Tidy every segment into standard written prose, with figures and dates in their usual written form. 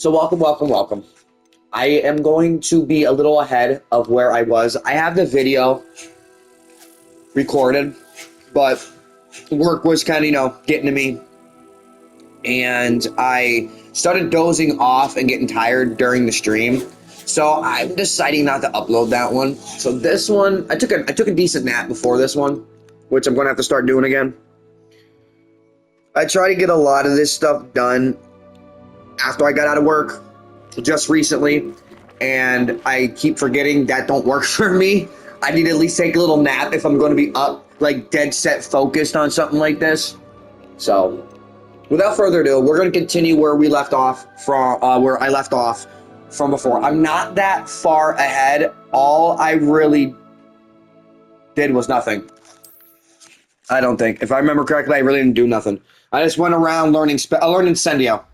So welcome, welcome, welcome. I am going to be a little ahead of where I was. I have the video recorded, but work was kind of, getting to me. And I started dozing off and getting tired during the stream. So I'm deciding not to upload that one. So this one, I took a decent nap before this one, which I'm going to have to start doing again. I try to get a lot of this stuff done after I got out of work just recently, and I keep forgetting that don't work for me. I need to at least take a little nap if I'm going to be up, like dead set focused on something like this. So without further ado, we're going to continue where we left off from, where I left off from before. I'm not that far ahead. All I really did was nothing. I don't think. If I remember correctly, I really didn't do nothing. I just went around learning, I learned Incendio.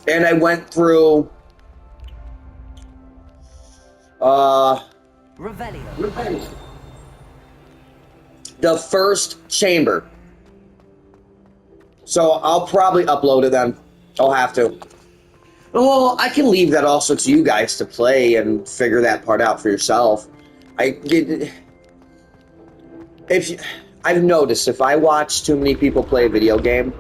And I went through Revelio. The first chamber. So I'll probably upload it then. I'll have to. Well, I can leave that also to you guys to play and figure that part out for yourself. I've noticed if I watch too many people play a video game,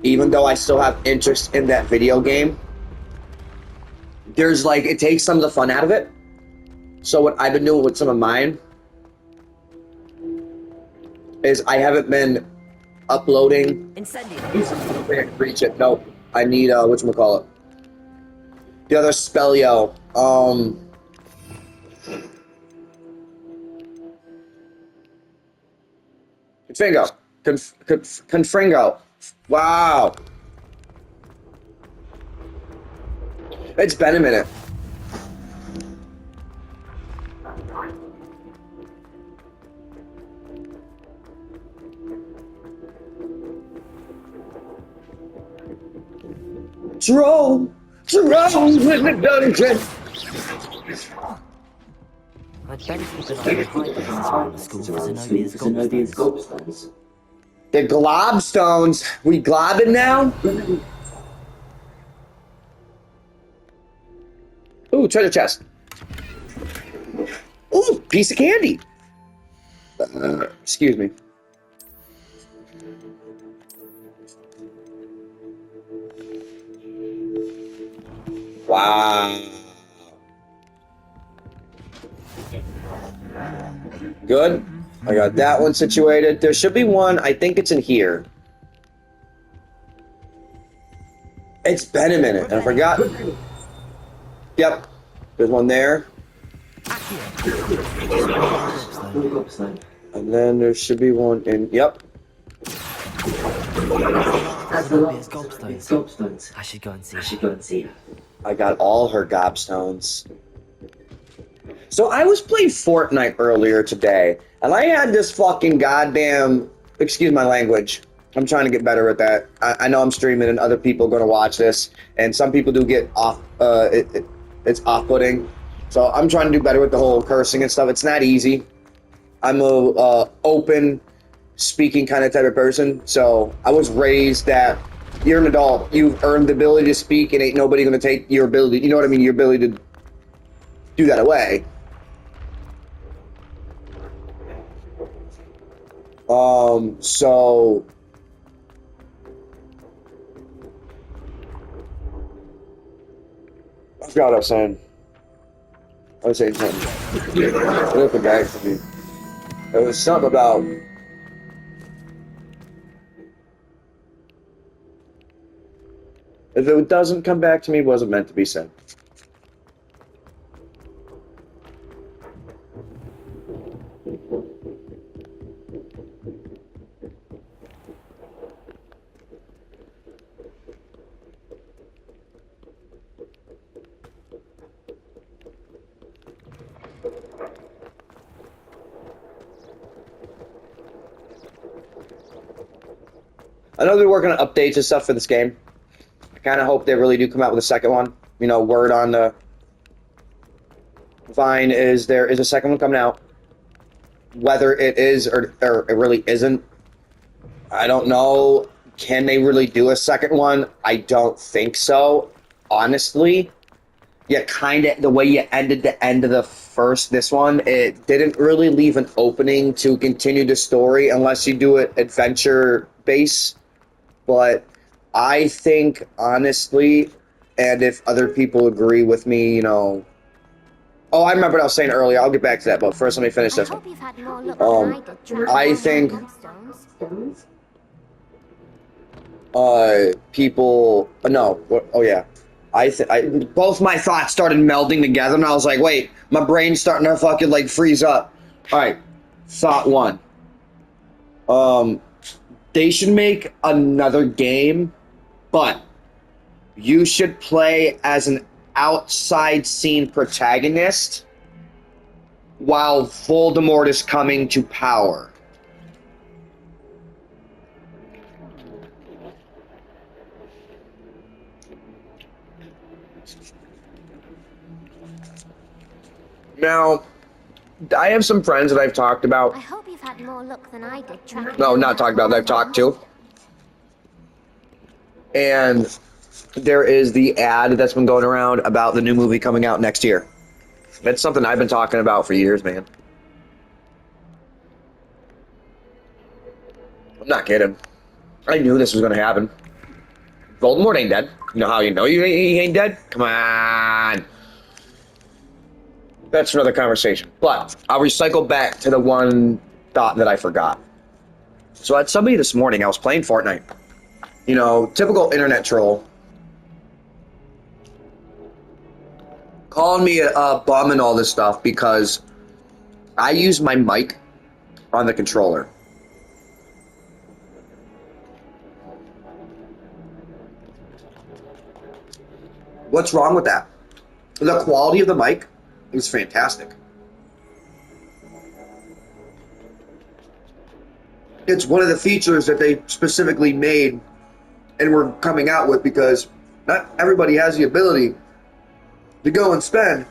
even though I still have interest in that video game, there's like, it takes some of the fun out of it. So what I've been doing with some of mine is I haven't been uploading. Incendio. Reach it. No, I need whatchamacallit. The other spellio. Confringo. Confringo. Wow. It's been a minute. Jerome with the dungeon. I'd better keep an eye on hiding around the school for Zenobia's gobstones. The globstones. We globbing now? Ooh, treasure chest. Ooh, piece of candy. Excuse me. Wow. Good. I got that one situated. There should be one. I think it's in here. It's been a minute. And I forgot. Yep. There's one there. And then there should be one in... Yep. Zenobia's gobstones. I should go and see her. I got all her gobstones. So I was playing Fortnite earlier today, and I had this fucking goddamn... Excuse my language. I'm trying to get better at that. I know I'm streaming and other people are going to watch this, and some people do get off... it's off-putting. So I'm trying to do better with the whole cursing and stuff. It's not easy. I'm a open speaking kind of type of person, so I was raised that you're an adult. You've earned the ability to speak, and ain't nobody going to take your ability... You know what I mean? Your ability to do that away. So I forgot what I was saying. I was saying something. What if a guy for me? It was something about... If it doesn't come back to me, it wasn't meant to be said. I know they're working on updates and stuff for this game. I kind of hope they really do come out with a second one. You know, word on the Vine is there is a second one coming out. Whether it is or it really isn't, I don't know. can they really do a second one? I don't think so, honestly. Yeah, kind of the way you ended the end of this one, it didn't really leave an opening to continue the story unless you do it adventure base. But I think, honestly, and if other people agree with me, Oh, I remember what I was saying earlier. I'll get back to that, but first let me finish I this one. hope you've had more luck than I did tracking I down think my gobstones. people no what, oh yeah I both my thoughts started melding together and I was like, wait, my brain's starting to fucking like freeze up. All right, thought one. They should make another game, but you should play as an outside scene protagonist while Voldemort is coming to power. Now, I have some friends that I've talked I about. hope you've had more luck than I did tracking No, down not my talked about, that I've talked gobstones. to. And there is the ad that's been going around about the new movie coming out next year. That's something I've been talking about for years, man. I'm not kidding. I knew this was going to happen. Voldemort ain't dead. You know how you know he ain't dead? Come on. That's another conversation. But I'll recycle back to the one thought that I forgot. So I had somebody this morning, I was playing Fortnite. Typical internet troll. Calling me a bum and all this stuff because I use my mic on the controller. What's wrong with that? The quality of the mic is fantastic. It's one of the features that they specifically made and were coming out with because not everybody has the ability to go and spend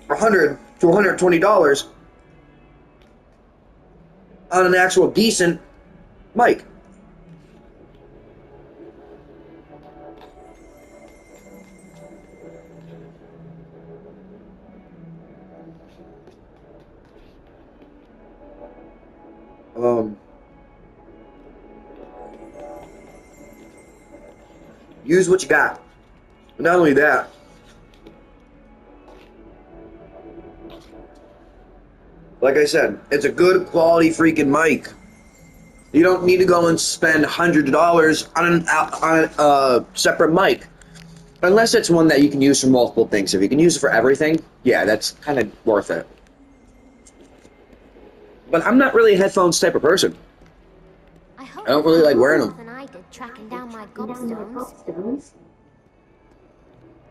$100 to $120 on an actual decent mic. Use what you got. But not only that, like I said, it's a good quality freaking mic. You don't need to go and spend hundreds of dollars on a separate mic. Unless it's one that you can use for multiple things. If you can use it for everything, yeah, that's kind of worth it. But I'm not really a headphones type of person. I hope I don't really you've had like wearing more them. luck than I did tracking down my gobstones.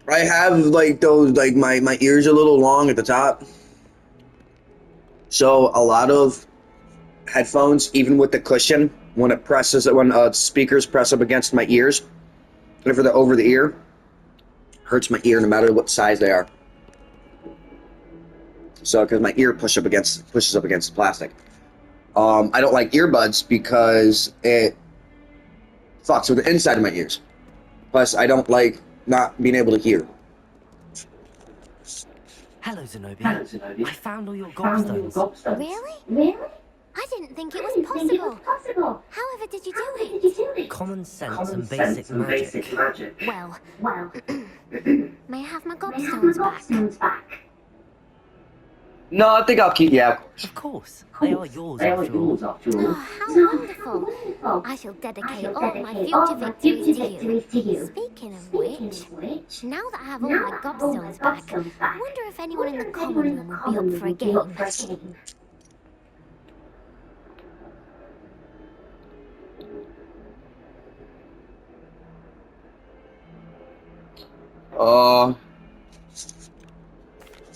I have like those, like my ears are a little long at the top. So a lot of headphones, even with the cushion, when speakers press up against my ears, and for the over the ear, hurts my ear no matter what size they are. So because my ear pushes up against the plastic. I don't like earbuds because it fucks with the inside of my ears. Plus, I don't like not being able to hear. Hello, Zenobia. I found all your gobstones. Really? I didn't think it was possible. However did you do it? Common sense and basic magic. Well, may I have my gobstones back? No, I think I'll keep. Yeah, Of course, they are yours after all. Oh, how wonderful. I shall dedicate all my future victories to you. Speaking of which, now that I have all my gobstones back, I wonder if anyone in the common room will be up for a game.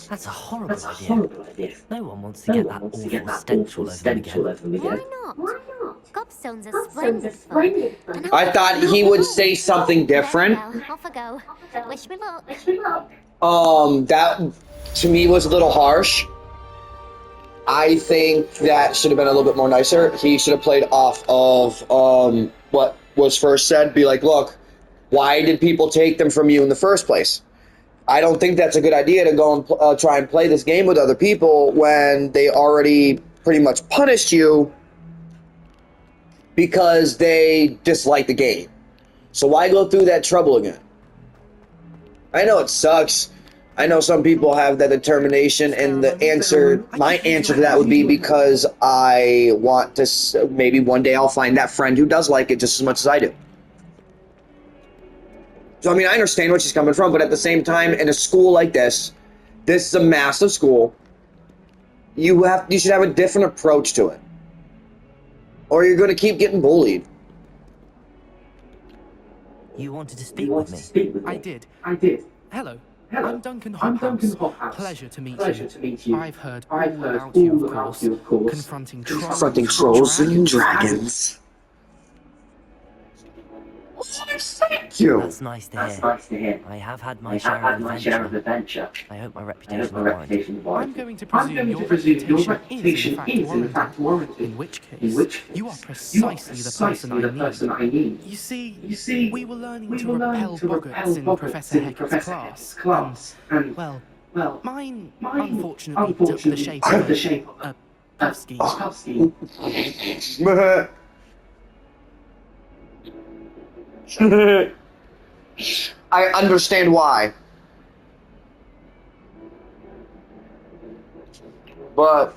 That's a horrible idea. No one wants to get that awful stench all over them again. Why not? Gobstones are splendid fun. And I thought he would say something different. Well, off I go. Wish me luck. That to me was a little harsh. I think that should have been a little bit more nicer. He should have played off of what was first said, be like, look, why did people take them from you in the first place? I don't think that's a good idea to go and try and play this game with other people when they already pretty much punished you because they dislike the game. So why go through that trouble again? I know it sucks. I know some people have that determination, and my answer to that would be because I want to, maybe one day I'll find that friend who does like it just as much as I do. So, I mean, I understand where she's coming from, but at the same time, in a school like this is a massive school, you should have a different approach to it. Or you're going to keep getting bullied. You wanted to speak with me? I did. Hello. Hello. I'm Duncan I'm Duncan Hophouse. Hophouse. Pleasure to meet Pleasure you. to meet you. I've heard I've all heard about you, all of about course. you, of course. Confronting Confronting trolls and dragons. Thank you. That's nice to That's hear. nice to hear. I have had I my have share had of my share of adventure. adventure. I hope my I hope reputation my will warrant it. reputation will warrant I'm it. going to I'm presume going your to presume your reputation reputation is in fact warranted. warranted. In which In which case, case, you are you are precisely the person I need. need. You see, You see, we were learning we to were repel learning to repel boggarts in boggarts Professor in Hector's Professor class, Hector's class, and, well, well, mine mine unfortunately took the shape took of the shape of a husky. husky. I understand why. But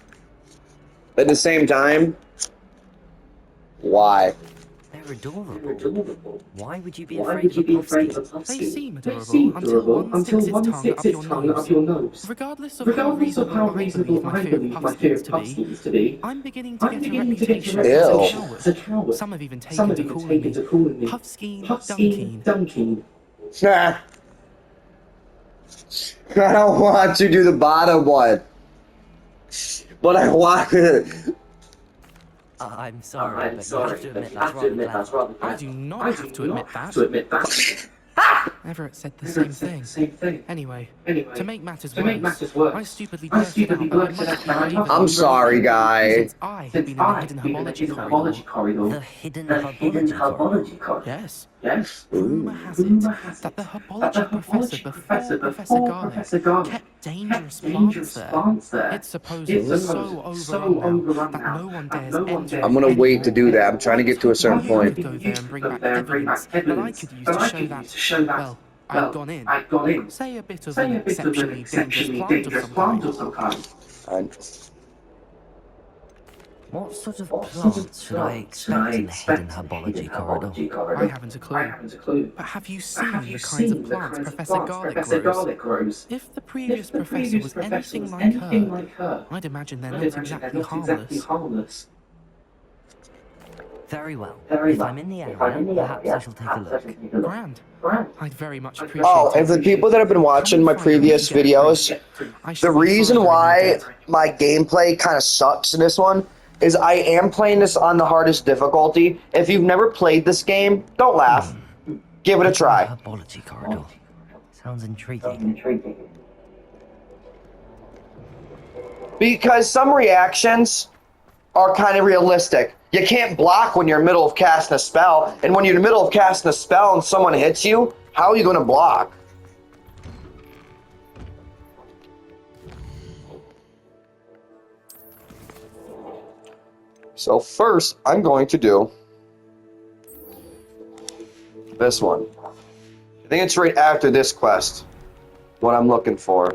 at the same time, why? They're adorable. Adorable. Why would you be Why afraid would of you a be afraid povsky? of a They husky? seem They adorable seem until adorable one sticks until its one tongue sticks up its your tongue up nose. your nose. Regardless of Regardless of how I reasonable believe I my fear believe of my fear huskies of to be, huskies to be, I'm beginning to I'm get a beginning to get a reputation reputation Ew. as a as a coward. coward. Some have even Some taken have to even taken to calling me Puffskein Puffskein Dunkeen. Dunkin. Nah. I don't want to do the bottom one. But I want it. I'm sorry, I'm but sorry, you have to but admit you that's have to rather admit that's clever. rather I clever. do not I have do to admit not that. have to admit that. Everett said the Never same said thing. the same thing. Anyway, Anyway, to make matters to make worse, matters worse, I stupidly I blurted out stupidly that I blurted out must be that I braver must than I'm the sorry, rest, guy. since I had since been in the I hidden been in the herbology hidden corridor. herbology corridor. The hidden The hidden herbology corridor. herbology corridor. Yes. Yes. Rumour has Rumour it has that it the that the herbology professor herbology professor before before Garlic Professor Garlic kept dangerous kept plants dangerous there. plants there. It's supposedly It's so supposedly so overrun now overrun that now no one that dares no one enter dares I'm it gonna wait to anymore. do that. I'm trying to I was get to a certain hoping you point. could go there and bring Go back there and bring evidence back that I evidence could use that to I show could that, use to show that, well, I'd gone in. I'd gone in. Say a bit of Say an a bit of an exceptionally dangerous plant of some kind. of some kind. What sort of What sort of plants should I plants should I expect in the hidden expect in the herbology hidden corridor? herbology corridor? I haven't a clue. I haven't a clue. But have you But seen have the you kinds of seen the plants kinds of Professor plants Garlic Professor grows? Garlic grows? If the previous If the professor previous was professor anything was like anything her, like her, I'd imagine they're I'd not imagine they're exactly not exactly harmless. harmless. Very well. Very If well. I'm in the If I'm area, in the perhaps area, I shall take a perhaps I look. shall take a look. Grand. Grand. I'd very much appreciate Oh, it. and for the people that have been watching my previous videos, I the shall be reason forever in your why debt. my gameplay kind of sucks in this one is I am playing this on the hardest difficulty. If you've never played this game, don't laugh. Give it a try. Herbology corridor. Sounds intriguing. Intriguing. Because some reactions are kind of realistic. You can't block when you're in the middle of casting a spell, and when you're in the middle of casting a spell and someone hits you, how are you going to block? So first, I'm going to do this one. I think it's right after this quest, what I'm looking for.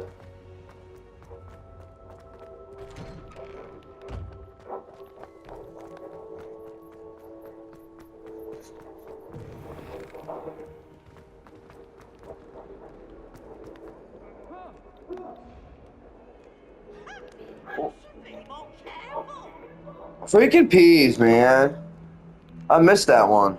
Freaking peas, man. I missed that one.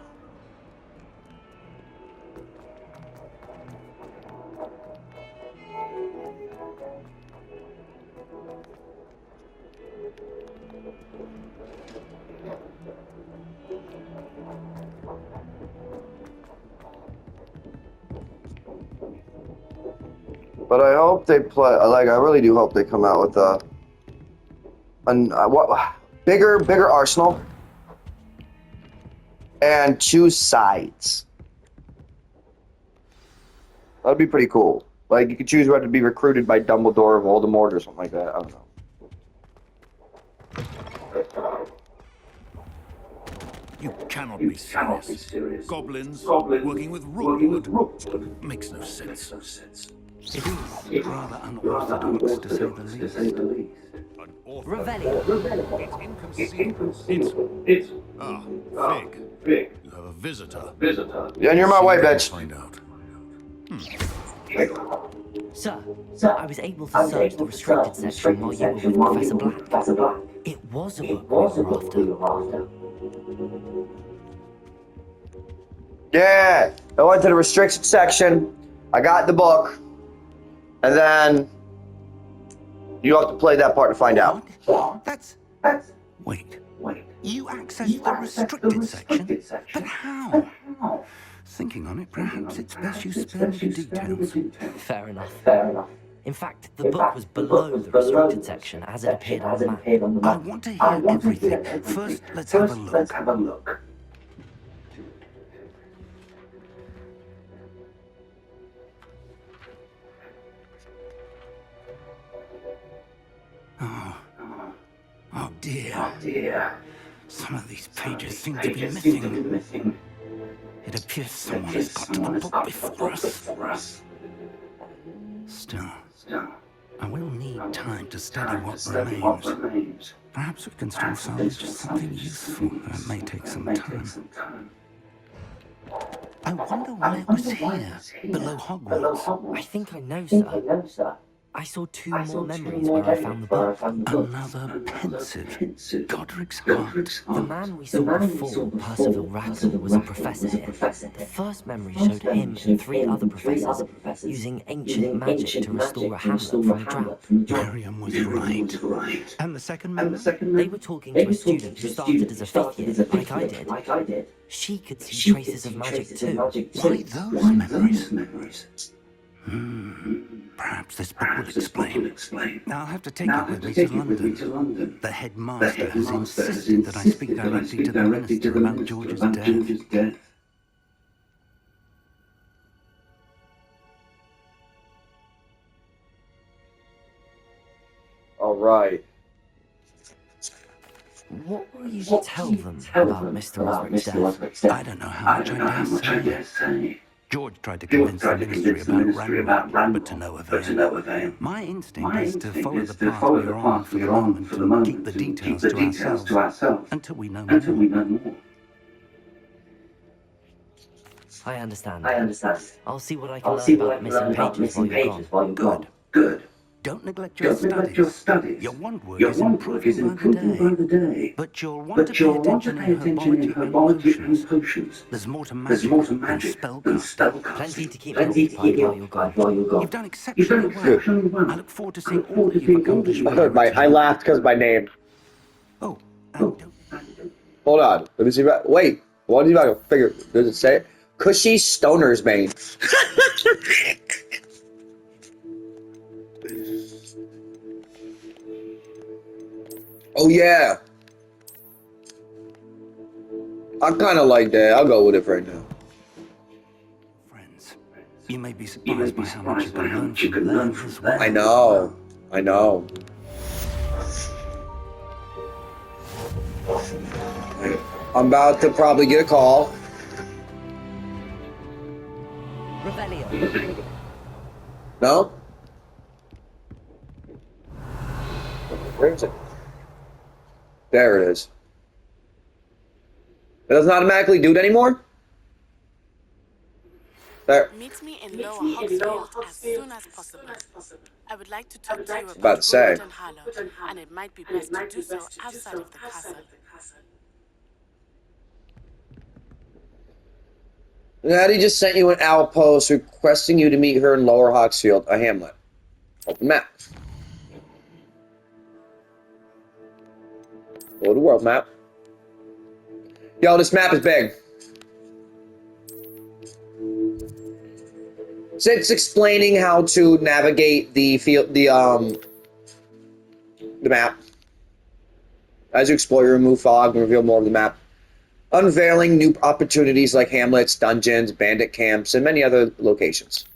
But I hope they play. Like, I really do hope they come out with a bigger arsenal, and choose sides. That'd be pretty cool. Like, you could choose whether to be recruited by Dumbledore or Voldemort or something like that. I don't know. You cannot be serious. Goblins working with Rookwood makes no sense. It is rather unorthodox, to say the least. Revelio. It's inconceivable. Fig. You have a visitor. Yeah, and you're my way, bitch. Find out. Sir, I was able to search the restricted section while you were with Professor Black. It was a book we were after. Yeah, I went to the restricted section. I got the book, and then you have to play that part to find out. That's... Wait. You accessed the restricted section? But how? Thinking on it, perhaps it's best you spare me the details. Fair enough. In fact, the book was below the restricted section as it appeared on the map. I want to hear everything. First, let's have a look. Oh dear. Some of these pages seem to be missing. It appears someone has got to the book before us. Still, I will need time to study what remains. Perhaps we can still salvage something useful. It may take some time. I wonder why it was here, below Hogwarts. I think I know, sir. I saw two more memories where I found the book. Another pensive, Godric's heart. The man we saw before, Percival Rattle, was a professor here. The first memory showed him and 3 other professors using ancient magic to restore a hamlet from a drought. Miriam was right. And the second memory? They were talking to a student who started as a 5th year, like I did. She could see traces of magic too. Why those memories? Perhaps this book will explain. I'll have to take it with me to London. The headmaster has insisted that I speak directly to the minister about George's death. All right. What will you tell them about Mr. Osric's death? I don't know how much I dare say. George tried to convince the ministry about Randall, but to no avail. My instinct is to follow the path we're on for the moment, keep the details to ourselves until we know more. I understand. I'll see what I can learn about missing pages while you're gone. Good. Don't neglect your studies. Your wand work is improving by the day. But you'll want to pay attention in herbology and potions. There's more to magic than spellcasting. Plenty to keep me occupied while you're gone. You've done exceptionally well. I look forward to seeing all that you've accomplished. I laughed because of my name. Oh, and don't. Hold on. Let me see. Wait. What are you about to figure? Does it say it? Cushy Stoner's Bane. Oh yeah. I kind of like that. I'll go with it right now. Friends, you may be surprised by how much you can learn from them as well. I know. I'm about to probably get a call. Revelio. No? Where is it? There it is. It doesn't automatically do it anymore? There. Meet me in Lower Hogsfield as soon as possible. I would like to talk to you About to say. Rowden Harlow, and it might be best to do so outside of the castle. Natty just sent you an outpost requesting you to meet her in Lower Hogsfield, a hamlet. Open map. Go to world map. Yo, this map is big. So it's explaining how to navigate the field, the map. As you explore, you remove fog and reveal more of the map. unveiling new opportunities like hamlets, dungeons, bandit camps, and many other locations.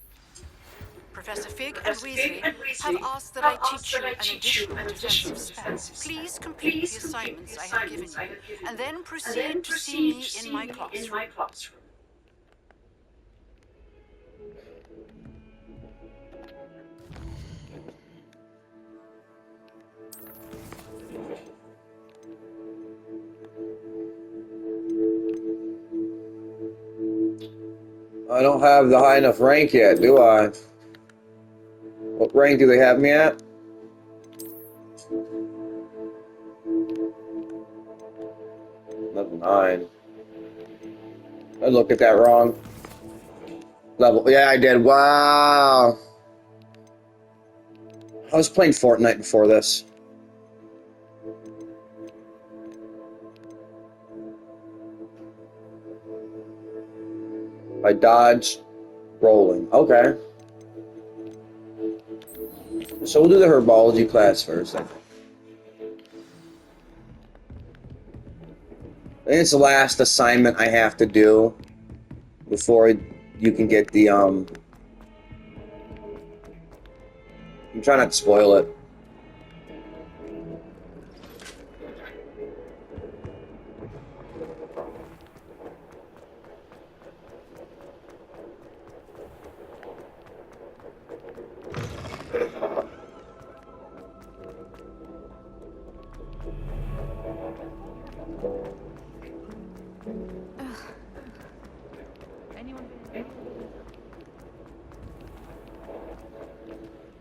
Professor Fig and Weasley have asked that I teach you an additional defensive spell. Please complete the assignments I have given you, and then proceed to see me in my classroom. I don't have the high enough rank yet, do I? What rank do they have me at? Level 9. I looked at that wrong. Level, yeah, I did. Wow. I was playing Fortnite before this. I dodge, rolling. Okay. So we'll do the herbology class first, I think. I think it's the last assignment I have to do before you can get the, I'm trying not to spoil it.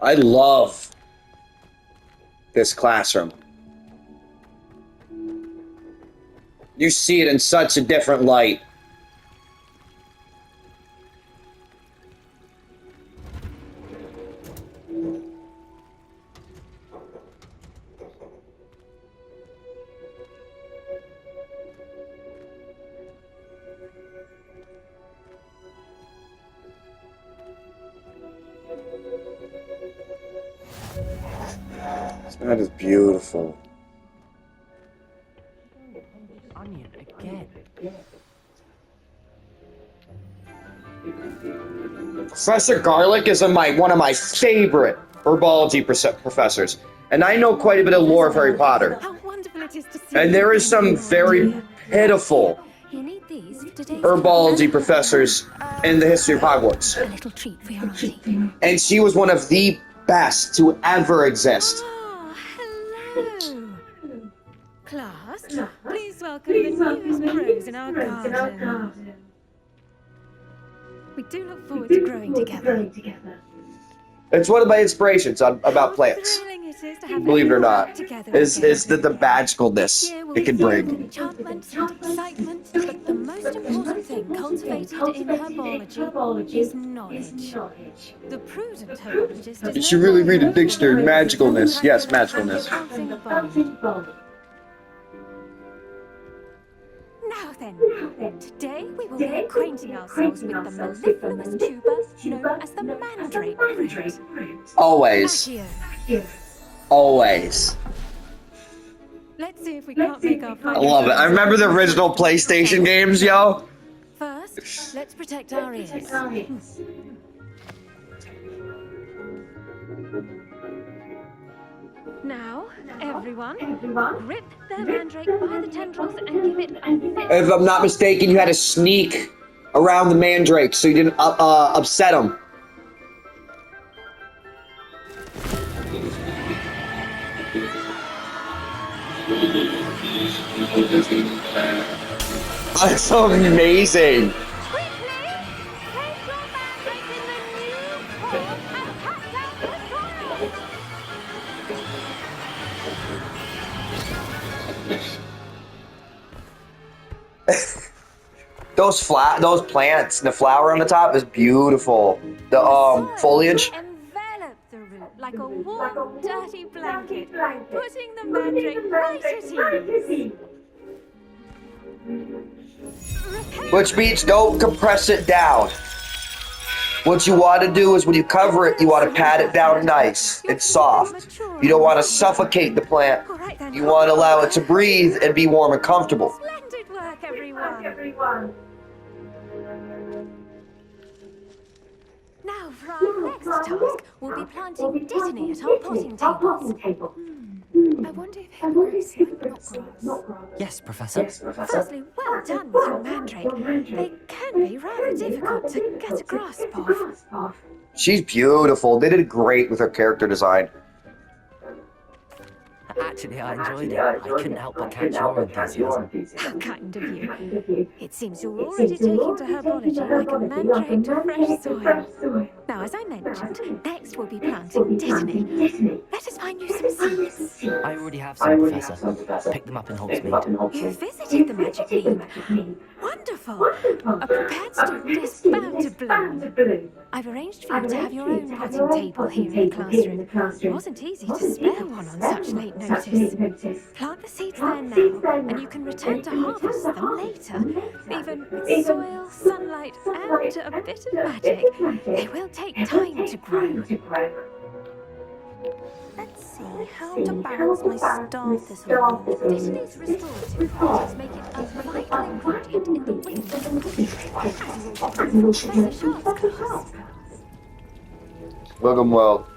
I love this classroom. You see it in such a different light. That is beautiful. Onion again. Professor Garlick is one of my favorite herbology professors, and I know quite a bit of lore of Harry Potter. How wonderful it is to see And there is some very pitiful you need these for today's herbology professors in the history of Hogwarts. a little treat for your auntie. And she was one of the best to ever exist. Oh, hello. Class, please welcome the newest crows in our garden. We do look forward to growing together. It's one of my inspirations about plants. Thrilling it is to have Believe it or everyone not, together is again. the magicalness Here will it be can filled bring. with enchantment and excitement, but the most important thing cultivated in herbology is knowledge. The prudent herbologist is You should no really read a longer dictionary. Magicalness. Yes, magicalness. bouncing ball. Now then, today we will be acquainting ourselves with the mellifluous tuber known as the mandrake root. Always. Accio. Always. Let's see if we can't make our I love it. I remember the original PlayStation games, yo. First, let's protect our ears. Now, everyone, grip their mandrake by the tendrils and give it a If I'm not mistaken, you had to sneak around the mandrake so you didn't upset them. That's so amazing. Those plants and the flower on the top is beautiful. The foliage. Envelop the root like a warm, dirty blanket, putting the mandrake right at ease. Which means don't compress it down. What you want to do is when you cover it, you want to pat it down nice and soft. You don't want to suffocate the plant. You want to allow it to breathe and be warm and comfortable. Splendid work, everyone. Now, for our next task, we'll be planting Dittany at our potting tables. I wonder if hippogriffs like knotgrass. Yes, Professor. Firstly, well done with your mandrake. They can be rather difficult to get a grasp of. She's beautiful. They did great with her character design. Actually, I enjoyed it. I couldn't help but catch your enthusiasm. How kind of you. It seems you're already taking to herbology like a mandrake to fresh soil. Now, as I mentioned, next we'll be planting Dittany. Let us find you some seeds. I already have some, Professor. Pick them up in Hogsmeade. You visited the magic leap. Wonderful. A prepared student is bound to bloom. I've arranged for you to have your own potting table here in the classroom. It wasn't easy to spare one on such late notice. Plant the seeds there now, and you can return to harvest them later. Even with soil, sunlight, and a bit of magic, they will take time to grow. Let's see, how to balance my star thistle. Dittany's restorative properties make it a vital ingredient in the winter. Professor Sharp's class. Look 'em well.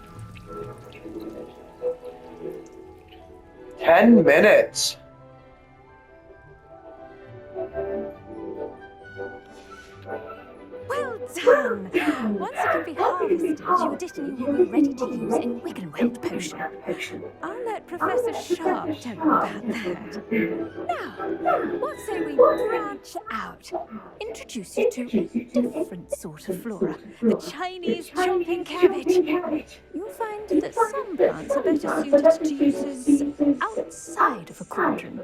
10 minutes. Well done! Once it can be harvested, your Dittany will be ready to use in Wiggenweld potion. I'll let Professor Sharp tell you about that. Now, what say we branch out? Introduce you to a different sort of flora, the Chinese chomping cabbage. You'll find that some plants are better suited to uses outside of a cauldron.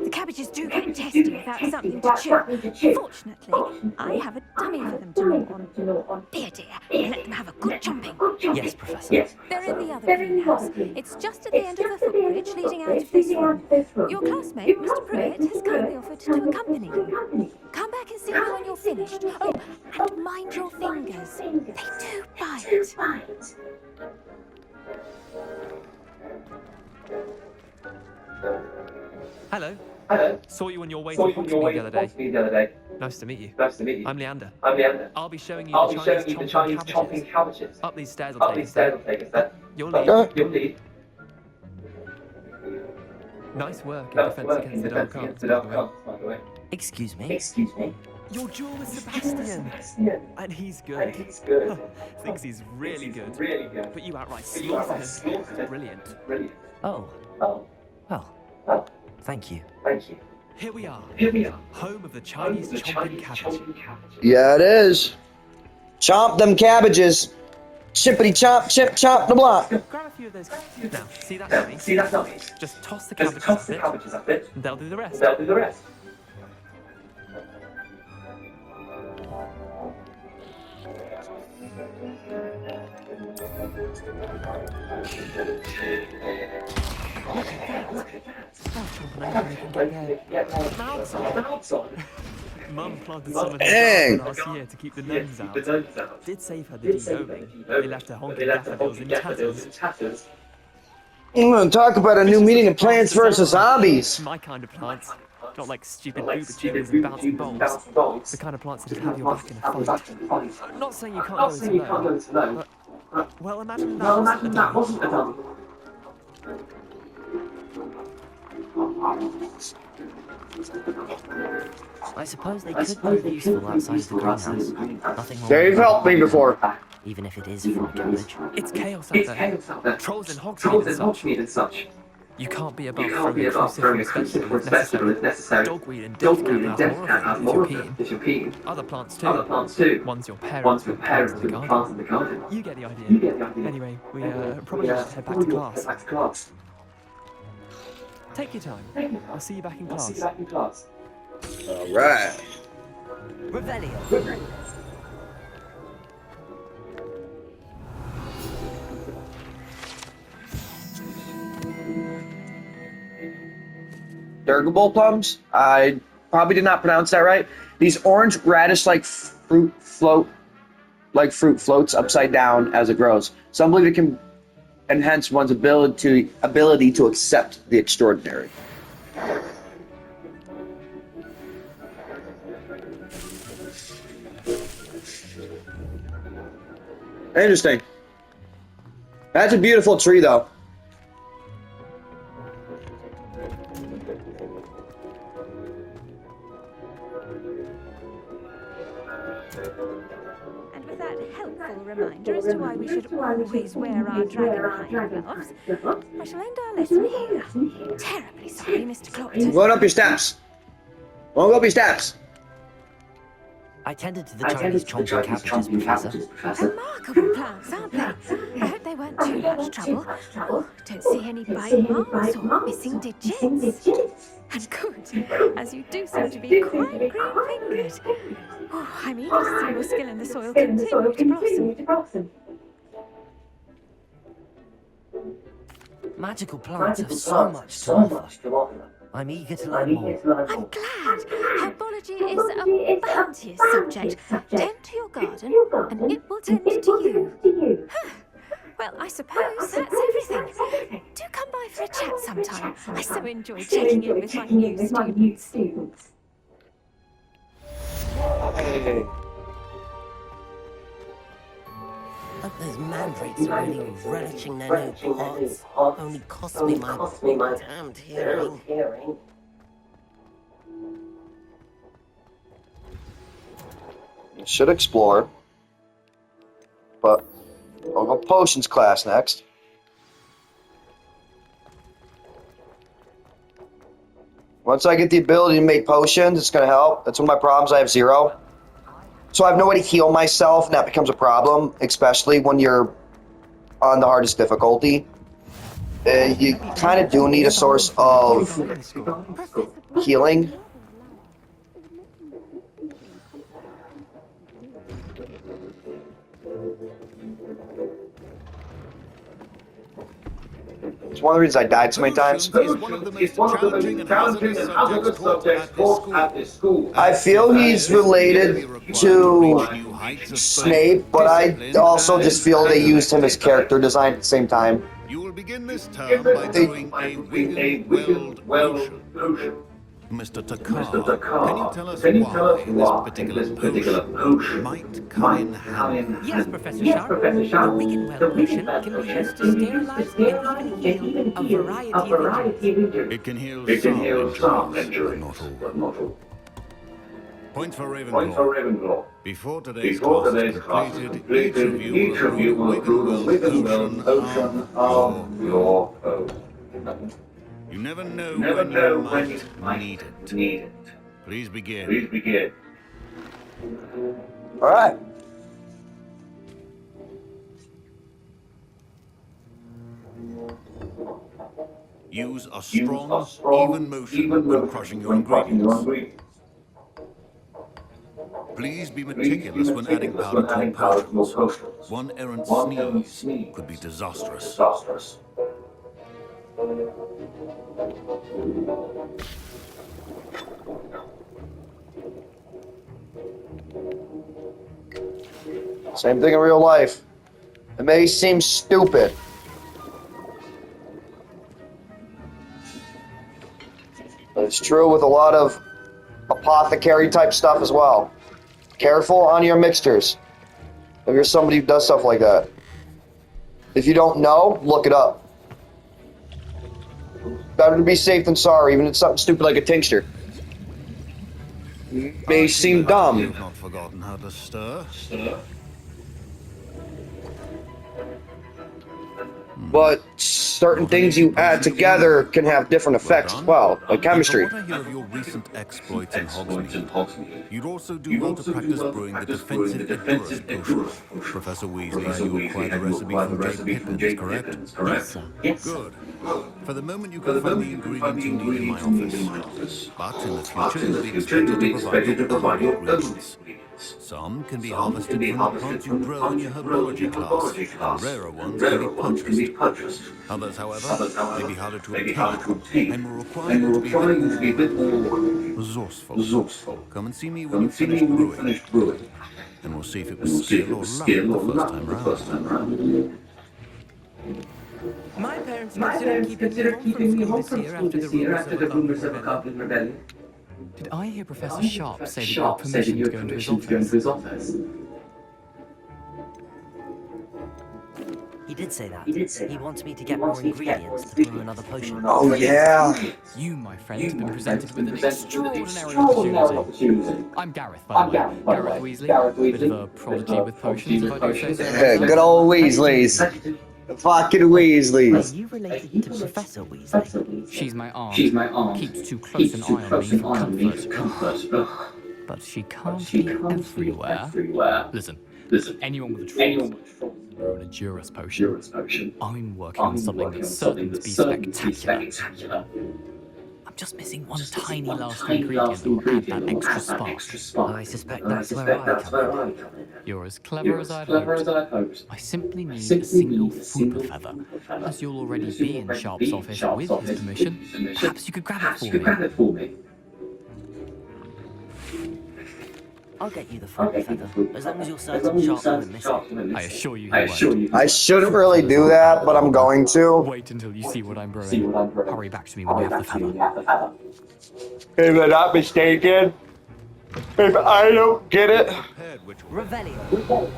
The cabbages do get testy without something to chew. Fortunately, I have a dummy for them to gnaw on. Here, dear, and let them have a good chomping. Yes, Professor. They're in the other greenhouse. It's just at the end of the footbridge leading out of this one. Your classmate, Mr. Pruitt, has kindly offered to accompany you. Come back and see me when you're finished. Oh, and mind your fingers. They do bite. Hello. Hello. Saw you on your way Saw to you on your way to Hogsmeade the other day. Nice to meet you. Nice to meet you. I'm Leander. I'm Leander. I'll be showing you I'll the be showing you the Chinese Chinese chopping cabbages. Up these stairs will Up take these us stairs there. will take us there. You'll lead. You'll lead. Nice work in Nice defense work against in the defense dark against arts, the by dark the way. arts, by the way. Excuse me? Excuse me. Your duel with Sebastian. And he's good. And he's good. Thinks he's really good. Really good. But you outright But you slaughtered outright slaughtered him. him. Brilliant. Brilliant. Oh. Oh. Well, Oh. thank you. Thank you. Here we are. Here we are. Home of the Chinese The chomping Chinese cabbage. chopping cabbage. Yeah, it is. Chomp them cabbages. Chippity chomp, chip chomp the block. Grab a few of those. Now, see that dummy? See that dummy? Just toss the Just cabbages toss up the it, cabbages up it. and they'll do the rest. They'll do the rest. Look at that. They'll chomp on anything they can get their mouths on. Mouths on. Mum planted some in her Dang. garden last year to keep the gnomes The out. nose out. Did save her the Did say de-gnoming. thank you. They left her But honking they left the daffodils honking in daffodils tatters. in tatters. I'm gonna talk about a new meeting of Plants vs. Zombies. My kind of plants. Not like stupid Like booba stupid tubers and bouncing bouncing balls. balls. The kind of plants that have your back in Have your a back fight. in a fight. I'm not saying you can't Not go saying you into can't go low. into low. Well, imagine that Well, wasn't imagine a that dummy. wasn't a dummy. I suppose they could prove useful outside of the greenhouse. Nothing wrong They've with helped me before. even if it is for a cabbage. It's chaos out It's there. chaos out there. Trolls in Trolls Hogsmeade in and such. Hogsmeade and such. You can't be above You can't be above throwing a throwing a cruciferous cruciferous vegetable vegetable if if necessary. necessary. Dogweed and death Dogweed and cat death have cat more have of more it of if it you're if you're keen. keen. Other plants too. Other plants too. Ones your parents Ones with would parents plant in the would garden. plant in the garden. You get the idea. You get the idea. Anyway, we probably should head back to class. Back to class. Take your time. I'll see you back in I'll see class. you back in class. Alright. Revelio. Durgable plums? I probably did not pronounce that right. These orange radish-like fruit floats upside down as it grows. Some believe it can enhance one's ability to accept the extraordinary. Interesting. That's a beautiful tree, though. And with that helpful reminder as to why we should always wear our dragon gloves, I shall end our lesson here. Terribly sorry, Mr. Clopton. Going up your steps. Going up your steps. I tended to the Chinese chomping cabbages, Professor. Remarkable plants, aren't they? I hope they weren't too much trouble. Oh, don't see any bite marks or missing digits. And good, as you do seem to be quite green-fingered. Oh, I'm eager to see your skill in the soil continue to blossom. Magical plants have so much to offer. I'm eager to learn more. I'm glad. Herbology is a bounteous subject. Tend to your garden, and it will tend to you. Well, I suppose that's everything. Do come by for a chat sometime. I so enjoy checking in with my new students. Hey. Hope those mandrakes are really relishing their new pots. Only cost me my damned hearing. You should explore. But I'll go potions class next. Once I get the ability to make potions, it's going to help. That's one of my problems. I have 0. So I have no way to heal myself, and that becomes a problem, especially when you're on the hardest difficulty. You kind of do need a source of healing. It's one of the reasons I died so many times. Is one of the most challenging and hazardous subjects taught at this school. I feel he's related to Snape, but I also just feel they used him as character design at the same time. You will begin this term by doing a Wigan Weld potion. Mr. Takar, can you tell us why this particular potion might come in handy? Yes, Professor Sharp. The Wigan Well potion can be used to sterilize and even heal a variety of injuries. It can heal some injuries, but not all. Points for Ravenclaw. Before today's class is completed, each of you will brew the Wigan Well potion of your own. You never know when you might need it. Please begin. All right. Use a strong, even motion when crushing your ingredients. Please be meticulous when adding powder to your potions. One errant sneeze could be disastrous. Same thing in real life. It may seem stupid. But it's true with a lot of apothecary type stuff as well. Careful on your mixtures. If you're somebody who does stuff like that. If you don't know, look it up. Better to be safe than sorry, even if it's something stupid like a tincture. It may seem dumb. You've not forgotten how to stir. But certain things you add together can have different effects as well, like chemistry. From what I hear of your recent exploits in Hogsmeade, you'd also do well to practice brewing the defensive Endurance potion. Professor Weasley, you acquired the recipe from Jake Pippins, correct? Yes, sir. Good. For the moment, you can find the ingredients you need in my office. But in the future, you'll be expected to provide your own ingredients. Some can be harvested from the plants you grow in your herbology class, and rarer ones can be purchased. Others, however, may be harder to obtain, and will require you to be a bit more resourceful. Come and see me when you finish brewing, and we'll see if it was skill or luck the first time round. My parents considered keeping me home from school this year after the rumors of a Goblin rebellion. Did I hear Professor Sharp say that you have permission to go into his office? He did say that. He wants me to get more ingredients to brew another potion. Oh yeah. You, my friend, have been presented with an extraordinary opportunity. I'm Gareth, by the way. Gareth Weasley. Bit of a prodigy with potions, if I do say so. Good old Weasleys. Fucking Are Weasleys. you related to Professor Weasley? She's my aunt. Keeps too close an eye on me for comfort. But she can't be everywhere. Listen, anyone with a troll brewing a Juris potion. I'm working on something that's certain to be spectacular. I'm just missing one tiny last ingredient that will add that extra spark. I suspect that's where I come in. You're as clever as I'd hoped. I simply need a single Fooper feather. As you'll already be in Sharp's office with his permission, perhaps you could grab it for me. I'll get you the Fooper feather, as long as you're certain Sharp won't miss it. I assure you he won't. I shouldn't really do that, but I'm going to. Wait until you see what I'm brewing. Hurry back to me when you have the feather. If I'm not mistaken, if I don't get it, Revelio.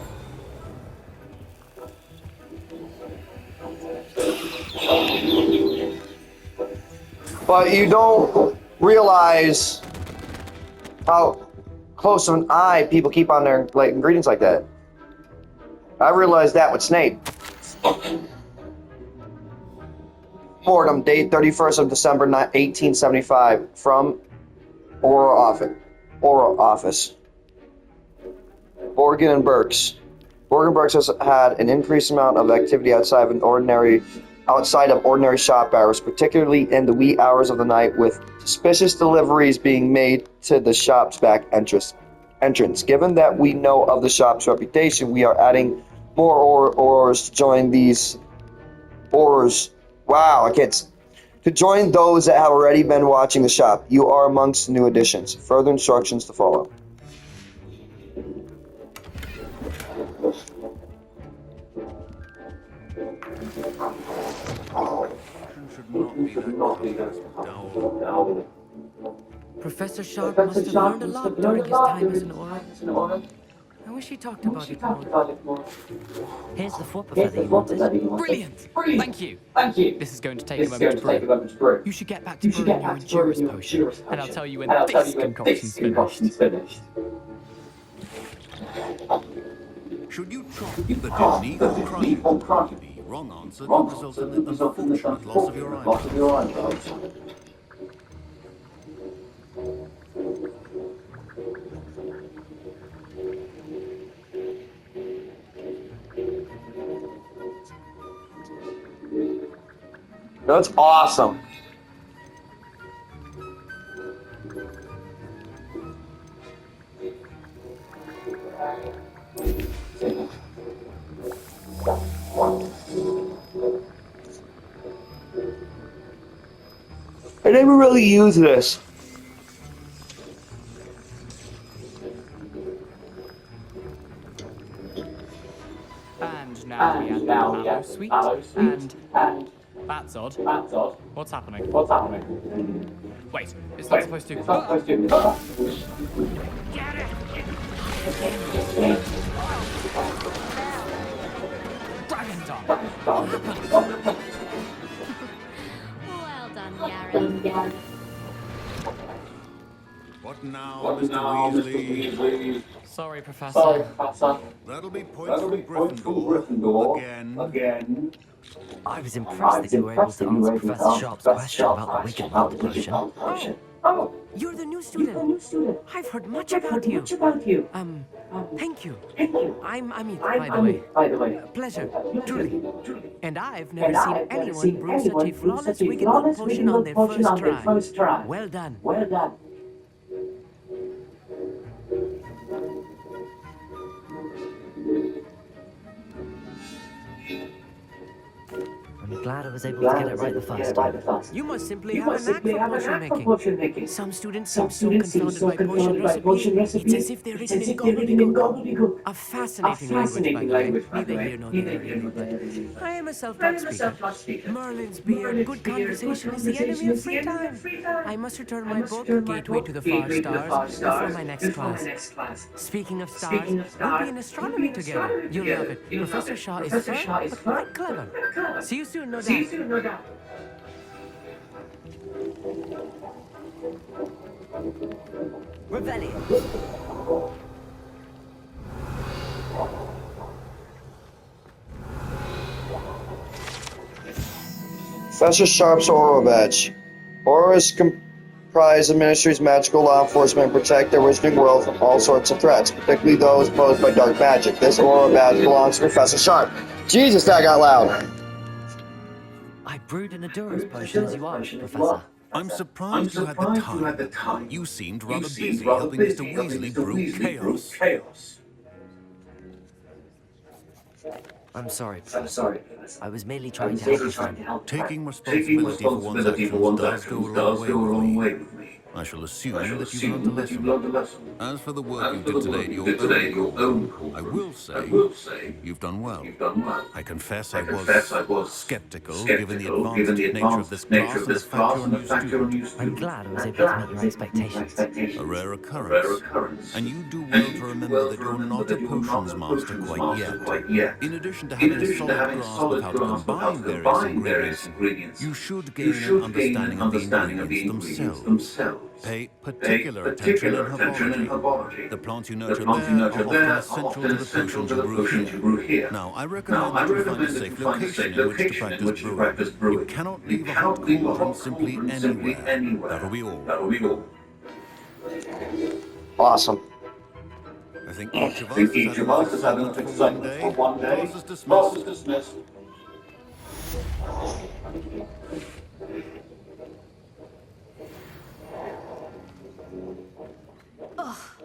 but you don't realize how close of an eye people keep on their ingredients like that. I realized that with Snape. Mortem, date 31st of December 1875, from Oral Office. Borgin and Burkes. Borgin and Burkes has had an increased amount of activity outside of ordinary shop hours, particularly in the wee hours of the night, with suspicious deliveries being made to the shop's back entrance. Given that we know of the shop's reputation, we are adding more ores to join these ores. Wow, to join those that have already been watching the shop. You are amongst the new additions. Further instructions to follow. Professor Sharp must have learned a lot during his time as an Auror. I wish he talked about it more. Here's the Fooper feather you wanted. Brilliant! Thank you. This is going to take a moment to brew. You should get back to brewing your Juris potion, and I'll tell you when this concoction's finished. Should you chop the Disney or crush? The wrong answer could result in the unfortunate loss of your eyebrows. That's awesome. I never really use this. And now we add the mallow sweet, and that's odd. What's happening? Wait, it's not supposed to. Get it! Dragon Dog! Well done, Gareth. What now, Mr. Weasley? Sorry, Professor. That'll be points for Gryffindor. Again. I was impressed that you were able to answer Professor Sharp's question about the Wicked Wild potion. Oh, you're the new student. I've heard much about you. Thank you. I'm Amit, by the way. Pleasure, truly. And I've never seen anyone brew such a flawless Wicked Wild potion on their first try. Well done. I'm glad I was able to get it right the first time. You must simply have a knack for potion making. Some students seem so confounded by potion recipes, it's as if they're written in gobbledygook. A fascinating language, by the way. Neither here nor there, but I am a self-taught speaker. Merlin's beard, good conversation is the enemy of free time. I must return my book, Gateway to the Far Stars, before my next class. Speaking of stars, we'll be in astronomy together. You'll love it. Professor Shaw is firm, but quite clever. See you soon, no doubt. Revelio. Professor Sharp's Aura Badge. Auras comprise the Ministry's magical law enforcement and protect the wizarding world from all sorts of threats, particularly those posed by dark magic. This Aura Badge belongs to Professor Sharp. Jesus, that got loud. I brewed an Adurus potion as you asked, Professor. I'm surprised you had the time. You seemed rather busy helping Mr. Weasley brew chaos. I'm sorry, Professor. I was merely trying to help a friend. Taking responsibility for one's actions does go a long way with me. I shall assume that you've learned a lesson. As for the work you did today at your own call, I will say you've done well. I confess I was skeptical given the advanced nature of this class and the fact you're a new student. I'm glad I was able to meet your expectations. A rare occurrence. And you do well to remember that you're not a potions master quite yet. In addition to having a solid grasp of how to combine various ingredients, you should gain an understanding of the ingredients themselves. Pay particular attention in herbology. The plants you nurture there are often essential to the potions you brew here. Now, I recommend that you find a safe location in which to practice brewing. You cannot leave a hot cauldron simply anywhere. That'll be all. Awesome. I think each of us has had enough excitement for one day. Class is dismissed.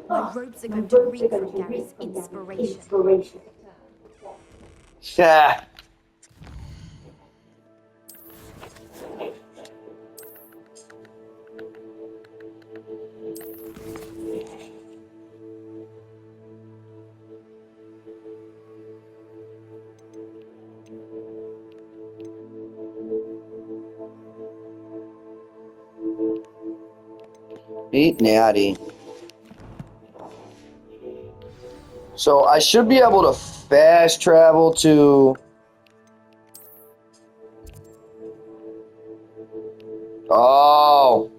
My robes are going to reek from Gary's inspiration. Yeah. Neat natty. So I should be able to fast travel to... Oh.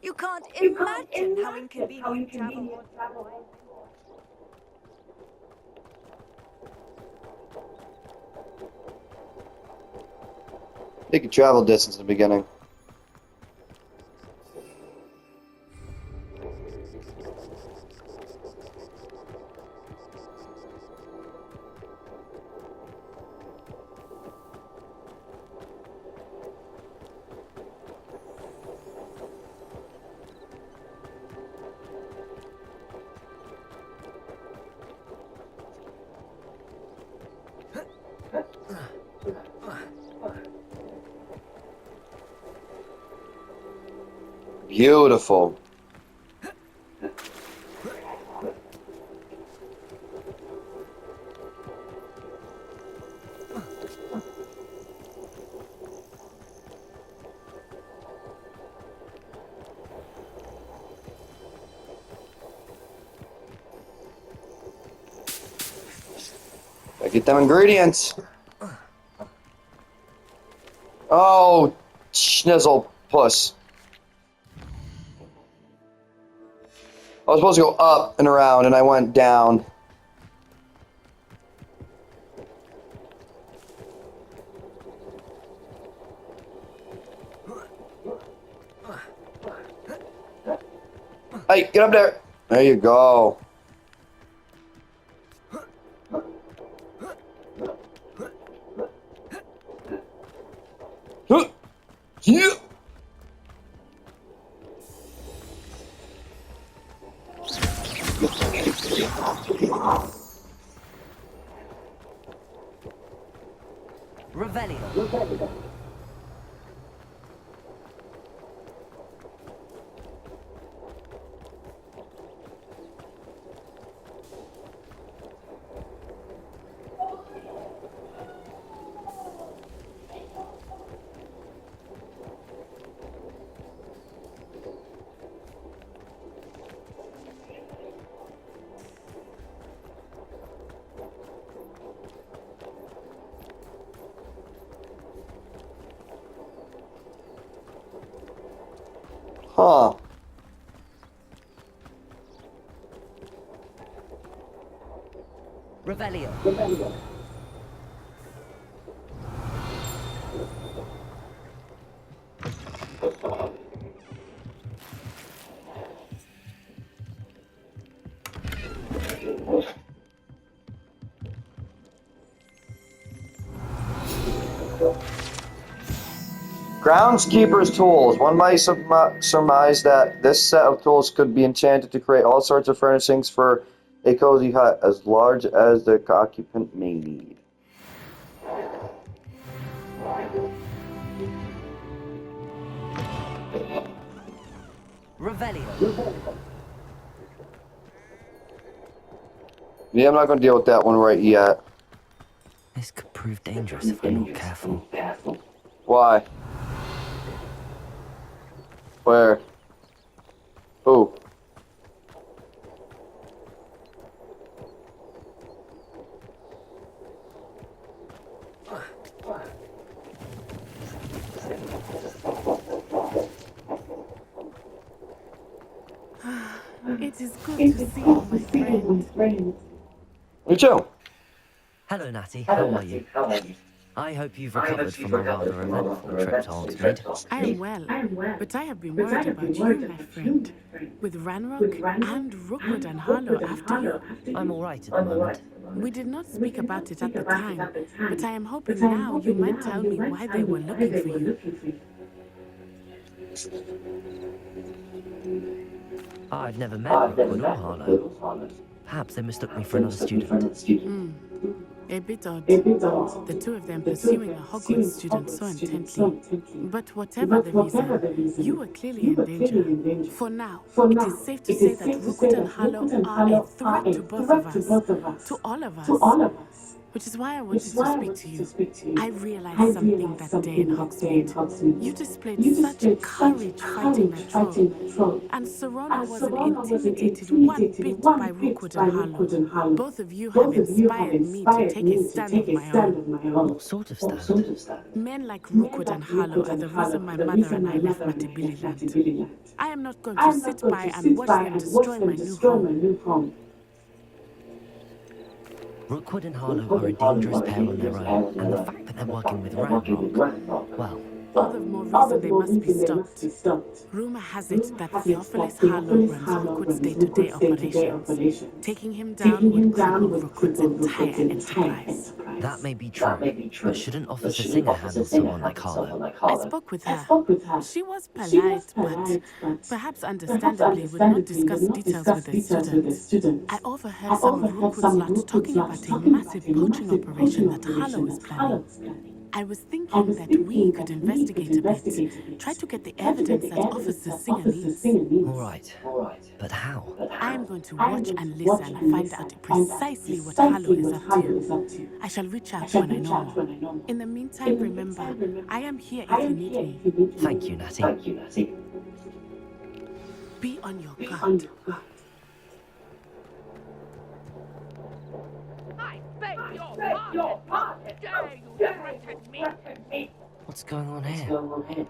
You can't imagine how inconvenient travel was. Take a travel distance at the beginning. Beautiful. Gotta get them ingredients. Oh, schnizzle puss. I was supposed to go up and around, and I went down. Hey, get up there. There you go. Huh. Yeah. Revelio. Huh. Revelio. Groundskeeper's tools. One might surmise that this set of tools could be enchanted to create all sorts of furnishings for a cozy hut, as large as the occupant may need. Revelio. Yeah, I'm not going to deal with that one right yet. This could prove dangerous if I'm not careful. Why? Where? Who? It is good to see you, my friend. Me too. Hello, Natty. How are you? I hope you've recovered from a rather eventful trip to Hogsmeade. I am well, but I have been worried about you, my friend. With Ranrock and Rookwood and Harlow after you. I'm all right at the moment. We did not speak about it at the time, but I am hoping now you might tell me why they were looking for you. I've never met Rookwood or Harlow. Perhaps they mistook me for another student. A bit odd. The two of them pursuing a Hogwarts student so intently. But whatever the reason, you were clearly in danger. For now, it is safe to say that Rookwood and Harlow are a threat to both of us. To all of us. Which is why I wanted to speak to you. I realized something that day in Hogsmeade. You displayed such courage fighting that troll. And Sirona wasn't intimidated one bit by Rookwood and Harlow. Both of you have inspired me to take a stand of my own. What sort of stand? Men like Rookwood and Harlow are the reason my mother and I left Matabeleland. I am not going to sit by and watch them destroy my new home. Rookwood and Harlow are a dangerous pair on their own, and the fact that they're working with Ranrock, well... All the more reason they must be stopped. Rumor has it that Theophilus Harlow runs Rookwood's day-to-day operations. Taking him down would cripple Rookwood's entire enterprise. That may be true, but shouldn't Officer Singer handle someone like Harlow? I spoke with her. She was polite, but perhaps understandably would not discuss details with the student. I overheard some of Rookwood's lot talking about a massive poaching operation that Harlow is planning. I was thinking that we could investigate a bit, try to get the evidence that Officer Singer needs. All right, but how? I am going to watch and listen and find out precisely what Harlow is up to. I shall reach out when I know more. In the meantime, remember, I am here if you need me. Thank you, Natty. Be on your guard. I beg your pardon! Dare you threaten me? What's going on here?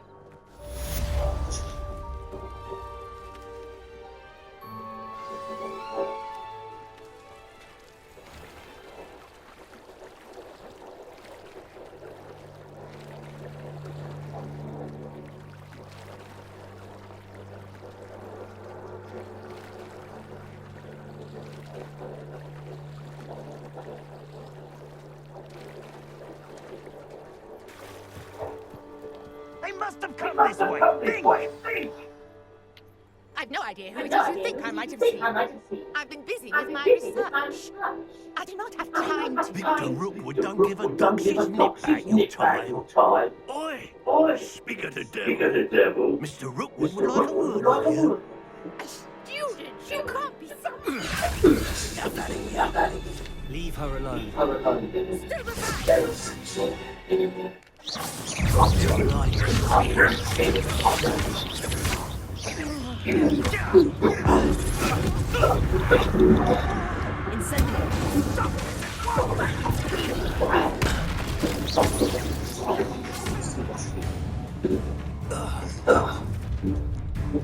must have come this way. Think! I've no idea who it is you think I might have seen. I've been busy with my research. I do not have time to... Victor Rookwood don't give a dog's nip at your time. Oi! Speak of the devil. Mr. Rookwood would like a word with you. Student, you can't be so... Leave her alone.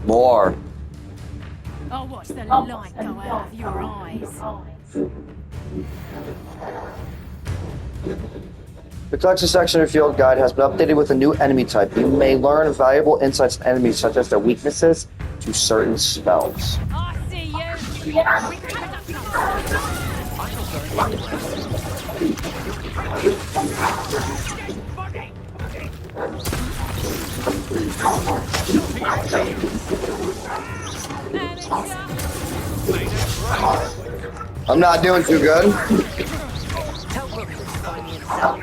More. I'll watch the light go out of your eyes. The collection section of Field Guide has been updated with a new enemy type. You may learn valuable insights on enemies, such as their weaknesses to certain spells. I see you. I'm not doing too good. Tell Rookwood to find me himself.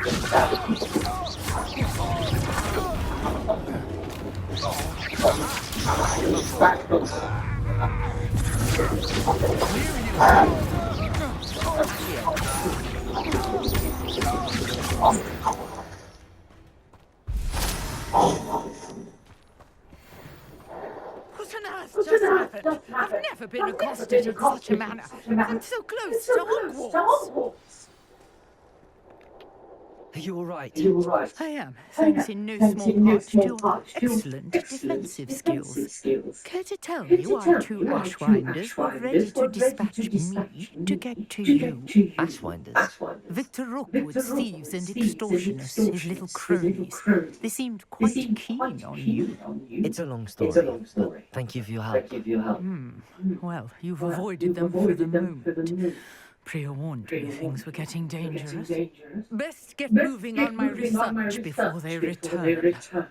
What on earth just happened? I've never been accosted in such a manner. I'm so close to Hogwarts. Are you alright? I am, thanks in no small part to your excellent defensive skills. Care to tell me why two Ashwinders were ready to dispatch me to get to you? Ashwinders? Victor Rookwood's thieves and extortioners, his little cronies. They seemed quite keen on you. It's a long story. Thank you for your help. Well, you've avoided them for the moment. Priya warned me things were getting dangerous. Best get moving on my research before they return.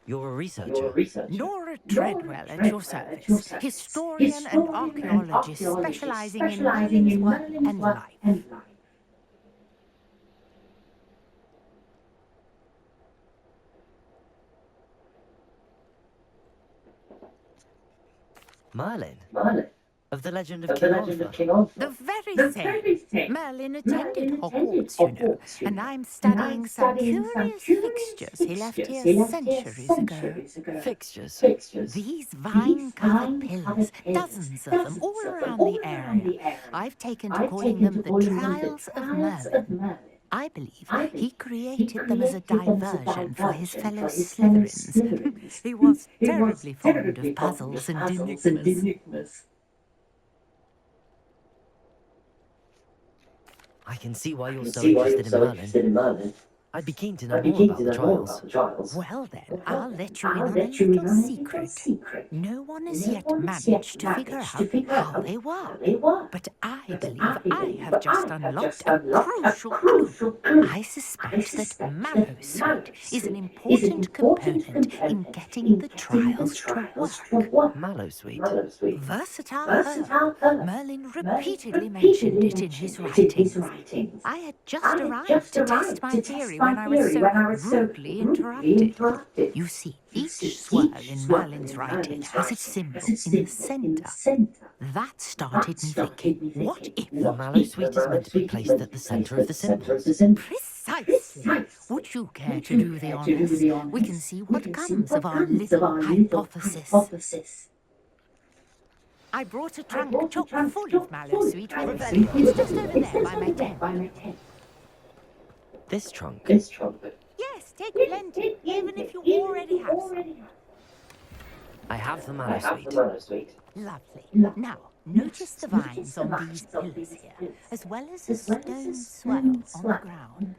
You're a researcher? Nora Treadwell at your service, historian and archaeologist specializing in Merlin's work and life. Merlin? Of the Legend of King Arthur? The very same. Merlin attended Hogwarts, you know, and I'm studying some curious fixtures he left here centuries ago. Fixtures? These vine-covered pillars, dozens of them, all around the area. I've taken to calling them the Trials of Merlin. I believe he created them as a diversion for his fellow Slytherins. He was terribly fond of puzzles and enigmas. I can see why you're so interested in Merlin. I'd be keen to know more about the trials. Well then, I'll let you in on a little secret. No one has yet managed to figure out how they work. But I believe I have just unlocked a crucial clue. I suspect that Mallowsweet is an important component in getting the trials to work. Mallowsweet? Versatile herb. Merlin repeatedly mentioned it in his writings. I had just arrived to test my theory when I was so rudely interrupted. You see, each swirl in Merlin's writing has its symbol in the centre. That started me thinking, what if the mallow sweet is meant to be placed at the centre of the symbol? Precisely. Would you care to do the honours? We can see what comes of our little hypothesis. I brought a trunk chock full of mallow sweet with It's just over there by my tent. This trunk? Yes, take plenty, even if you already have some. I have the mallow sweet. Lovely. Now, notice the vines on these pillars here, as well as a stone swell on the ground.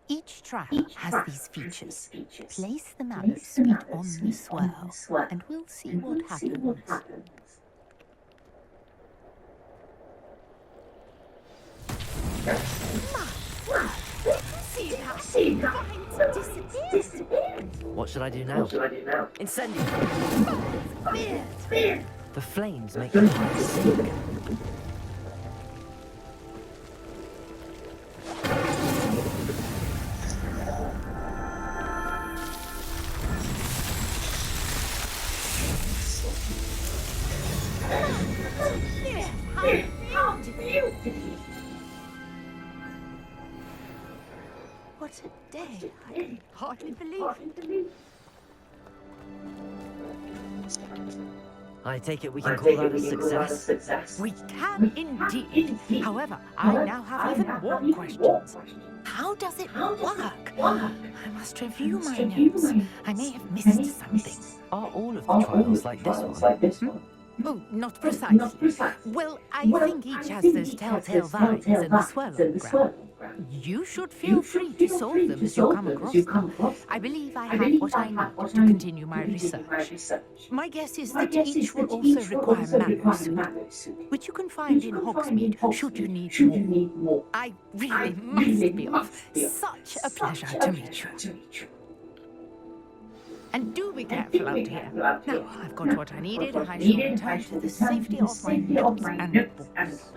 Each trap has these features. Place the mallow sweet on the swell, and we'll see what happens. See how disappeared. What should I do now? Incendio. The flames make the fire sink. What a day. I can hardly believe it. I take it we can call that a success? We can indeed. However, I now have even more questions. How does it work? I must review my notes. I may have missed something. Are all of the trials like this one? Oh, not precisely. Well, I think each has those telltale vines and the swirl on the ground. You should feel free to solve them as you come across them. I believe I have what I need to continue my research. My guess is that each will also require mallow suit, which you can find in Hogsmeade should you need more. I really must be off. Such a pleasure to meet you. And do be careful out here. Now, I've got what I needed. I shall return to the safety of my notes and books.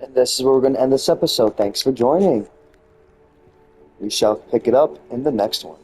And this is where we're going to end this episode. Thanks for joining. We shall pick it up in the next one.